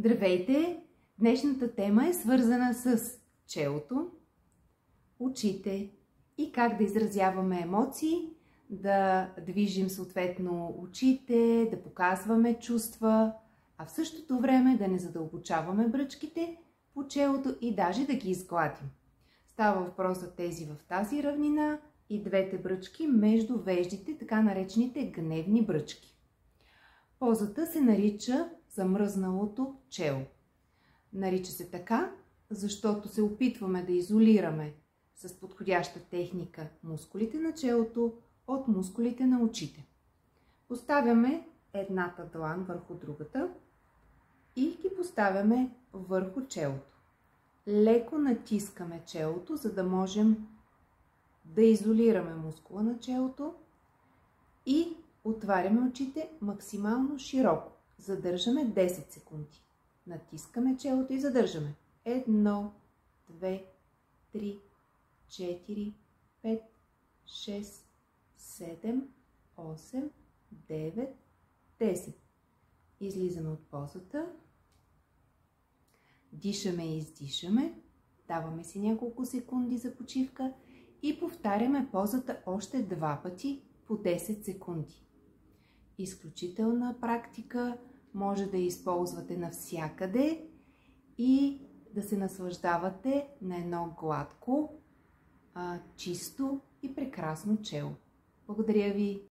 Здравейте! Днешната тема е свързана с челото, очите и как да изразяваме емоции, да движим съответно очите, да показваме чувства, а в същото време да не задълбочаваме бръчките по челото и даже да ги изгладим. Става въпрос за тези в тази равнина и двете бръчки между веждите, така наречените гневни бръчки. Позата се нарича замръзналото чело. Нарича се така, защото се опитваме да изолираме с подходяща техника мускулите на челото от мускулите на очите. Поставяме едната длан върху другата и ги поставяме върху челото. Леко натискаме челото, за да можем да изолираме мускула на челото и отваряме очите максимално широко. Задържаме 10 секунди. Натискаме челото и задържаме. 1, 2, 3, 4, 5, 6, 7, 8, 9, 10. Излизаме от позата. Дишаме и издишаме. Даваме си няколко секунди за почивка и повтаряме позата още 2 пъти по 10 секунди. Изключителна практика, може да я използвате навсякъде и да се наслаждавате на едно гладко, чисто и прекрасно чело. Благодаря ви!